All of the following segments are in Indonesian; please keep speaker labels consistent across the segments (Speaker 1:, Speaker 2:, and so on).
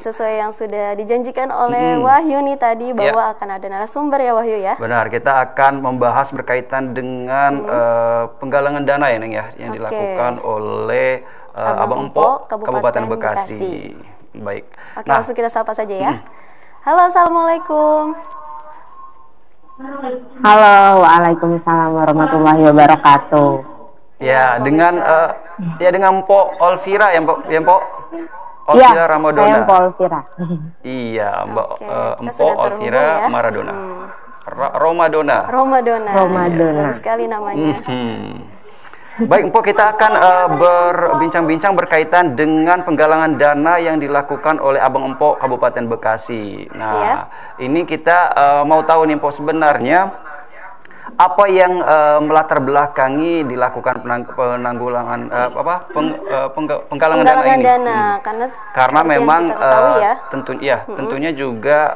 Speaker 1: sesuai yang sudah dijanjikan oleh Wahyu nih tadi bahwa akan ada narasumber ya Wahyu ya.
Speaker 2: Benar, kita akan membahas berkaitan dengan penggalangan dana ya Neng ya, yang dilakukan oleh Abang Empok Kabupaten Bekasi. Baik.
Speaker 1: Oke, langsung kita sapa saja ya. Halo, assalamualaikum.
Speaker 3: Halo, waalaikumsalam warahmatullahi wabarakatuh.
Speaker 2: Ya, dengan Mpok Olvira ya Mpok. Olvira Ramadona.
Speaker 3: Saya Mpok Olvira.
Speaker 2: Iya, Mpok Olvira Maradona. Romadona.
Speaker 1: Bagus sekali namanya.
Speaker 2: Baik, Mpok, kita akan berbincang-bincang berkaitan dengan penggalangan dana yang dilakukan oleh Abang Empok Kabupaten Bekasi. Nah, ini kita mau tahu nih Mpok, sebenarnya apa yang melatar belakangi dilakukan penggalangan dana ini? Karena memang tentunya juga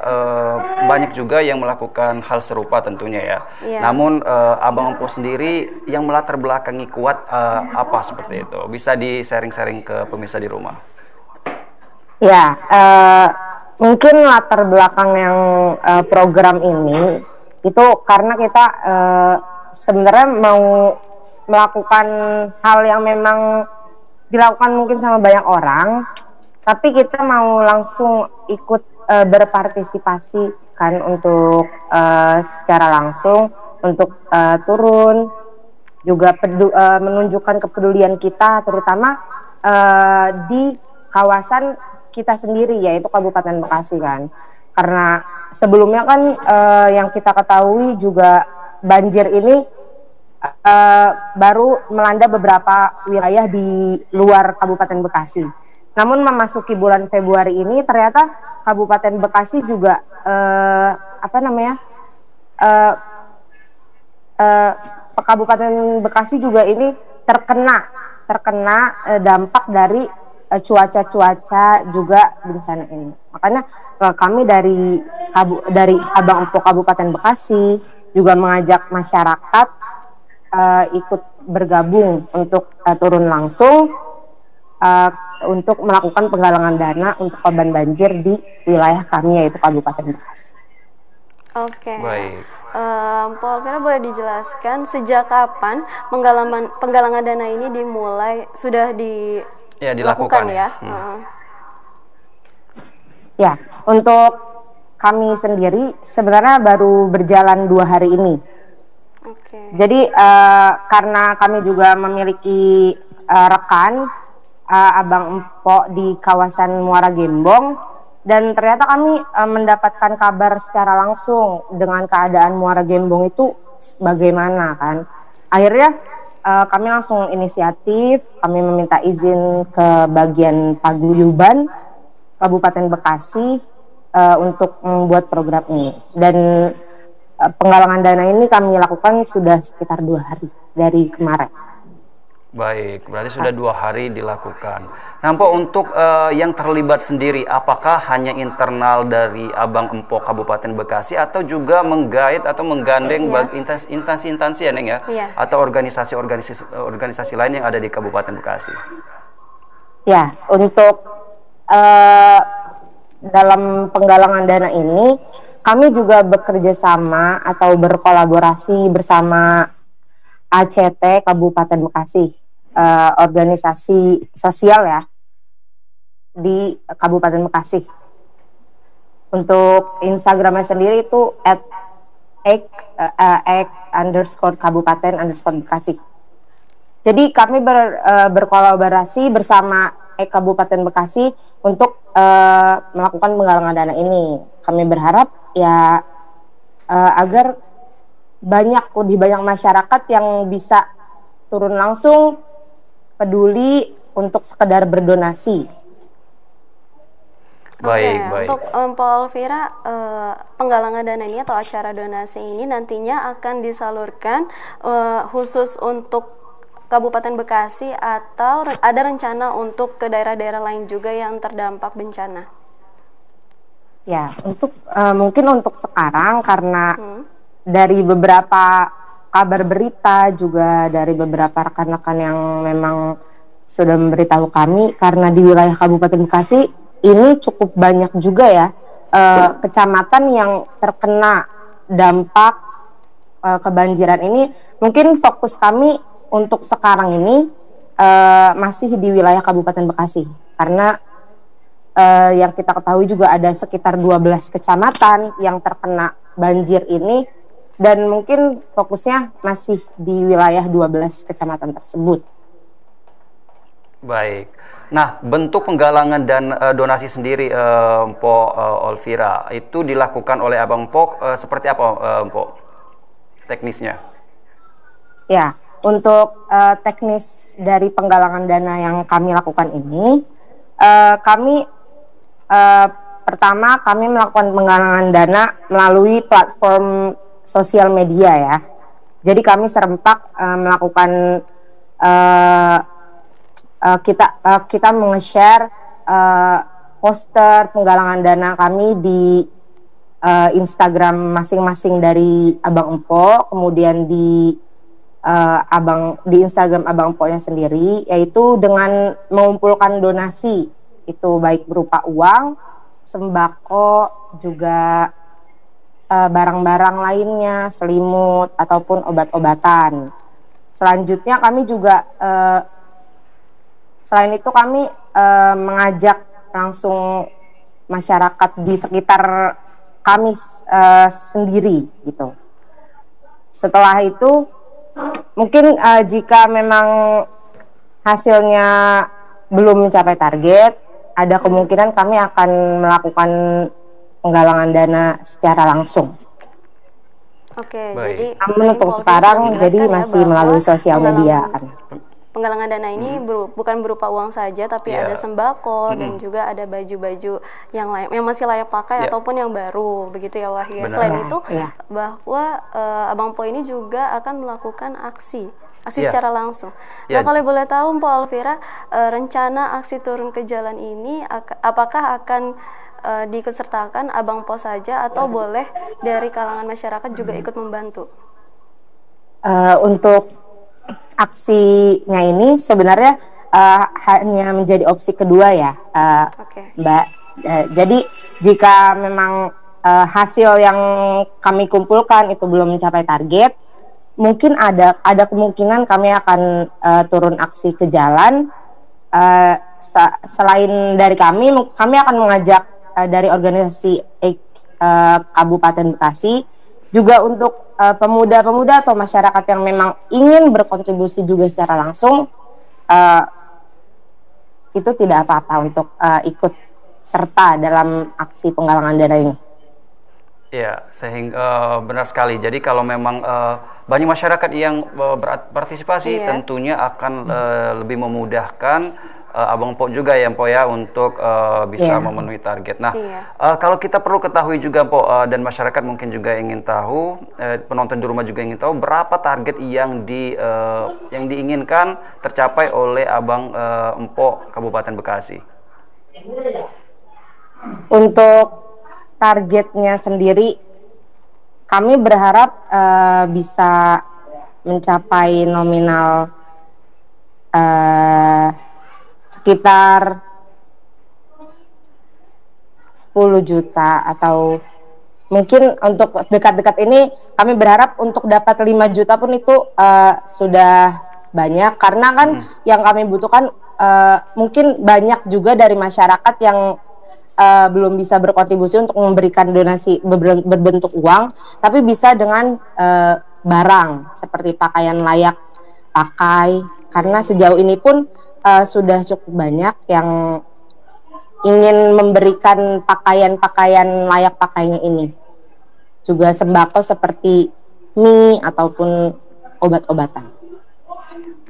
Speaker 2: banyak juga yang melakukan hal serupa tentunya ya. Namun Abang Empok sendiri yang melatar belakangi kuat apa seperti itu? Bisa di-sharing-sharing ke pemirsa di rumah.
Speaker 3: Ya, mungkin latar belakang yang program ini itu karena kita sebenarnya mau melakukan hal yang memang dilakukan mungkin sama banyak orang, tapi kita mau langsung ikut berpartisipasi kan untuk secara langsung untuk turun juga menunjukkan kepedulian kita terutama di kawasan kita sendiri yaitu Kabupaten Bekasi kan. Karena sebelumnya kan yang kita ketahui juga banjir ini baru melanda beberapa wilayah di luar Kabupaten Bekasi. Namun memasuki bulan Februari ini ternyata Kabupaten Bekasi juga Kabupaten Bekasi juga ini terkena dampak dari cuaca juga bencana ini. Makanya kami dari Abang Empok Kabupaten Bekasi juga mengajak masyarakat ikut bergabung untuk turun langsung untuk melakukan penggalangan dana untuk korban banjir di wilayah kami yaitu Kabupaten Bekasi.
Speaker 1: Oke. Baik. Mpok Olvira, boleh dijelaskan sejak kapan penggalangan dana ini dimulai dilakukan ya? Ya, untuk kami sendiri sebenarnya baru berjalan 2 hari ini. Jadi karena kami juga memiliki rekan Abang Empok di kawasan Muara Gembong, dan ternyata kami mendapatkan kabar secara langsung dengan keadaan Muara Gembong itu bagaimana kan. Akhirnya kami langsung inisiatif, kami meminta izin ke bagian paguyuban Kabupaten Bekasi untuk membuat program ini. Dan penggalangan dana ini kami lakukan sudah sekitar 2 hari dari kemarin.
Speaker 2: Baik, berarti sudah 2 hari dilakukan. Nah, Mpok, untuk yang terlibat sendiri, apakah hanya internal dari Abang Empok Kabupaten Bekasi atau juga menggait atau menggandeng instansi-instansi ya Neng ya? Atau organisasi lain yang ada di Kabupaten Bekasi?
Speaker 3: Ya, untuk dalam penggalangan dana ini kami juga bekerja sama atau berkolaborasi bersama ACT Kabupaten Bekasi, organisasi sosial ya di Kabupaten Bekasi. Untuk Instagramnya sendiri itu @ek_kabupaten_bekasi. Jadi kami berkolaborasi bersama Kabupaten Bekasi untuk melakukan penggalangan dana ini. Kami berharap ya agar lebih banyak masyarakat yang bisa turun langsung peduli untuk sekedar berdonasi.
Speaker 2: Baik.
Speaker 1: Untuk Mpok Olvira, penggalangan dana ini atau acara donasi ini nantinya akan disalurkan khusus untuk Kabupaten Bekasi atau ada rencana untuk ke daerah-daerah lain juga yang terdampak bencana?
Speaker 3: Ya, untuk mungkin untuk sekarang karena dari beberapa kabar berita juga dari beberapa rekan-rekan yang memang sudah memberitahu kami, karena di wilayah Kabupaten Bekasi
Speaker 1: ini cukup banyak juga ya kecamatan yang terkena dampak kebanjiran ini. Mungkin fokus kami untuk sekarang ini masih di wilayah Kabupaten Bekasi, karena yang kita ketahui juga ada sekitar 12 kecamatan yang terkena banjir ini, dan mungkin fokusnya masih di wilayah 12 kecamatan tersebut.
Speaker 2: Baik. Nah, bentuk penggalangan dan donasi sendiri, Mpok Olvira, itu dilakukan oleh Abang Mpok seperti apa, Mpok? Teknisnya?
Speaker 1: Ya, untuk teknis dari penggalangan dana yang kami lakukan ini, kami pertama kami melakukan penggalangan dana melalui platform sosial media ya. Jadi kami serempak melakukan kita menge-share poster penggalangan dana kami di Instagram masing-masing dari Abang Empo, kemudian di Instagram Abang Emponya sendiri, yaitu dengan mengumpulkan donasi, itu baik berupa uang, sembako, juga barang-barang lainnya, selimut ataupun obat-obatan. Selanjutnya kami juga selain itu kami mengajak langsung masyarakat di sekitar kami sendiri gitu. Setelah itu mungkin jika memang hasilnya belum mencapai target, ada kemungkinan kami akan melakukan penggalangan dana secara langsung.
Speaker 4: Oke,
Speaker 2: baik.
Speaker 4: jadi
Speaker 1: namun untuk sekarang jadi masih melalui sosial media kan.
Speaker 4: Penggalangan dana ini bukan berupa uang saja, tapi ada sembako dan juga ada baju-baju yang masih layak pakai ataupun yang baru, begitu ya Wahyu. Selain itu, bahwa Abang Po ini juga akan melakukan aksi secara langsung. Nah, kalau boleh tahu Mpok Olvira, rencana aksi turun ke jalan ini apakah akan diikutsertakan Abang Po saja atau boleh dari kalangan masyarakat juga ikut membantu?
Speaker 1: Untuk aksinya ini sebenarnya hanya menjadi opsi kedua ya, Mbak. Jadi jika memang hasil yang kami kumpulkan itu belum mencapai target, mungkin ada kemungkinan kami akan turun aksi ke jalan. Selain dari kami akan mengajak dari organisasi Kabupaten Bekasi juga untuk pemuda-pemuda atau masyarakat yang memang ingin berkontribusi juga secara langsung, itu tidak apa-apa untuk ikut serta dalam aksi penggalangan dana ini.
Speaker 2: Ya, sehingga benar sekali. Jadi kalau memang banyak masyarakat yang berpartisipasi, tentunya akan lebih memudahkan Abang Po juga ya, Mpo ya, untuk bisa memenuhi target. Nah, kalau kita perlu ketahui juga, Mpo, dan masyarakat mungkin juga ingin tahu, penonton di rumah juga ingin tahu, berapa target yang diinginkan tercapai oleh Abang Empo Kabupaten Bekasi?
Speaker 1: Untuk targetnya sendiri, kami berharap bisa mencapai nominal sekitar 10 juta, atau mungkin untuk dekat-dekat ini kami berharap untuk dapat 5 juta pun itu sudah banyak, karena kan yang kami butuhkan mungkin banyak juga dari masyarakat yang belum bisa berkontribusi untuk memberikan donasi berbentuk uang, tapi bisa dengan barang seperti pakaian layak pakai, karena sejauh ini pun sudah cukup banyak yang ingin memberikan pakaian-pakaian layak pakainya ini. Juga sembako seperti mie ataupun obat-obatan.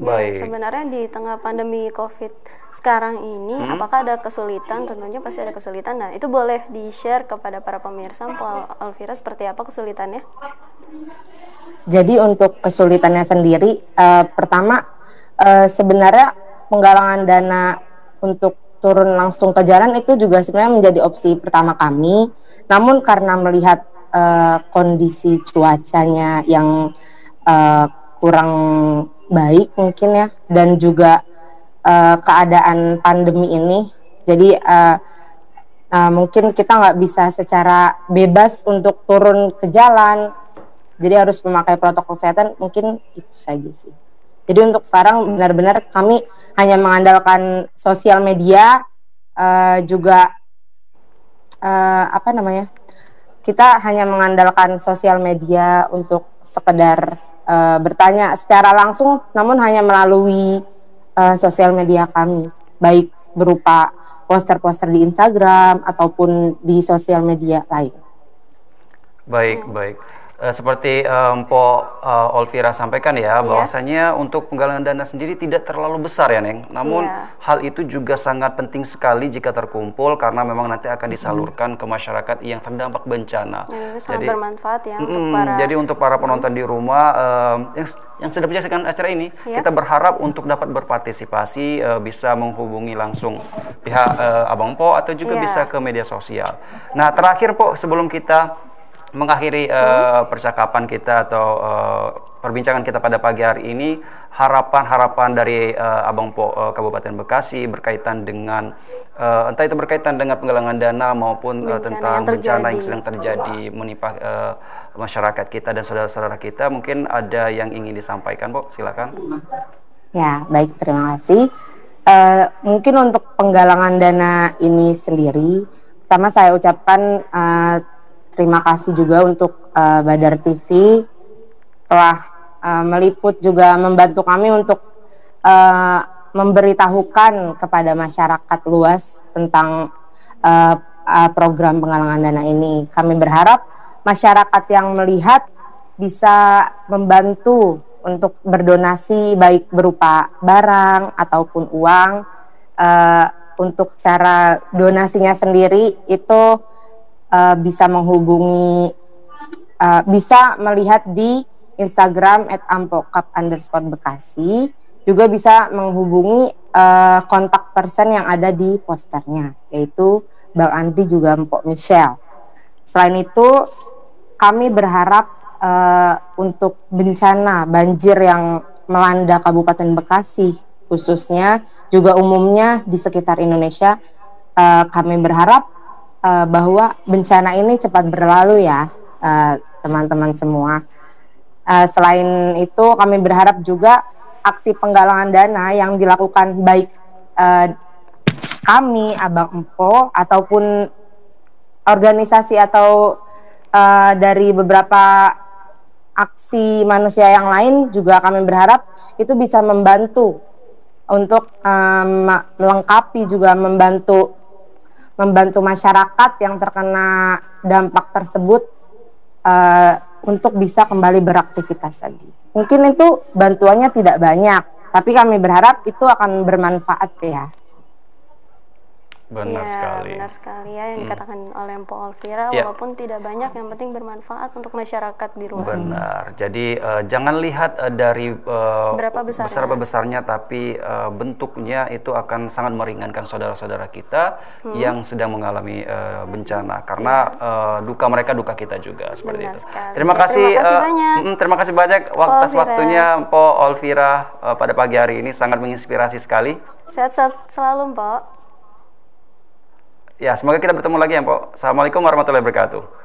Speaker 4: Baik. Sebenarnya di tengah pandemi COVID sekarang ini, apakah ada kesulitan? Tentunya pasti ada kesulitan. Nah, itu boleh di-share kepada para pemirsa, Mpok Olvira, seperti apa kesulitannya?
Speaker 1: Jadi untuk kesulitannya sendiri, pertama sebenarnya penggalangan dana untuk turun langsung ke jalan itu juga sebenarnya menjadi opsi pertama kami. Namun karena melihat kondisi cuacanya yang kurang baik mungkin ya, dan juga keadaan pandemi ini, jadi mungkin kita nggak bisa secara bebas untuk turun ke jalan, jadi harus memakai protokol kesehatan. Mungkin itu saja sih. Jadi untuk sekarang benar-benar kami hanya mengandalkan sosial media, juga kita hanya mengandalkan sosial media untuk sekedar bertanya secara langsung, namun hanya melalui sosial media kami, baik berupa poster-poster di Instagram ataupun di sosial media lain.
Speaker 2: Baik, baik. Seperti Mpok Olvira sampaikan ya, bahwasanya untuk penggalangan dana sendiri tidak terlalu besar ya, Neng. Namun hal itu juga sangat penting sekali jika terkumpul, karena memang nanti akan disalurkan ke masyarakat yang terdampak bencana.
Speaker 4: Sangat bermanfaat ya untuk para.
Speaker 2: Jadi untuk para penonton di rumah yang sedang menyaksikan acara ini, kita berharap untuk dapat berpartisipasi, bisa menghubungi langsung pihak Abang Po atau juga bisa ke media sosial. Nah, terakhir Po, sebelum kita mengakhiri percakapan kita atau perbincangan kita pada pagi hari ini, harapan-harapan dari Abang Po Kabupaten Bekasi berkaitan dengan entah itu berkaitan dengan penggalangan dana maupun tentang bencana yang sedang terjadi menimpa masyarakat kita dan saudara-saudara kita, mungkin ada yang ingin disampaikan, Po? Silakan.
Speaker 1: Ya, baik, terima kasih. Mungkin untuk penggalangan dana ini sendiri, pertama saya ucapkan terima kasih juga untuk Badar TV telah meliput, juga membantu kami untuk memberitahukan kepada masyarakat luas tentang program penggalangan dana ini. Kami berharap masyarakat yang melihat bisa membantu untuk berdonasi, baik berupa barang ataupun uang. Untuk cara donasinya sendiri itu bisa menghubungi, bisa melihat di Instagram @ampokap_bekasi, juga bisa menghubungi kontak person yang ada di posternya, yaitu Bang Andri juga Mpok Michelle. Selain itu, kami berharap untuk bencana banjir yang melanda Kabupaten Bekasi, khususnya juga umumnya di sekitar Indonesia, kami berharap bahwa bencana ini cepat berlalu ya, teman-teman semua. Selain itu, kami berharap juga aksi penggalangan dana yang dilakukan baik kami, Abang Empo, ataupun organisasi atau dari beberapa aksi manusia yang lain, juga kami berharap itu bisa membantu untuk melengkapi, juga membantu masyarakat yang terkena dampak tersebut untuk bisa kembali beraktivitas lagi. Mungkin itu bantuannya tidak banyak, tapi kami berharap itu akan bermanfaat ya.
Speaker 2: Benar sekali.
Speaker 4: Benar sekali ya yang dikatakan oleh Mpok Olvira, walaupun tidak banyak, yang penting bermanfaat untuk masyarakat di luar.
Speaker 2: Benar. Jadi jangan lihat dari
Speaker 4: berapa
Speaker 2: besarnya, tapi bentuknya itu akan sangat meringankan saudara-saudara kita yang sedang mengalami bencana, karena duka mereka duka kita juga, seperti itu.
Speaker 4: Sekali.
Speaker 2: Terima kasih banyak. Terima kasih banyak atas waktunya Mpok Olvira pada pagi hari ini, sangat menginspirasi sekali.
Speaker 4: Sehat-sehat selalu, Mpok.
Speaker 2: Ya, semoga kita bertemu lagi ya, Mpok. Assalamualaikum warahmatullahi wabarakatuh.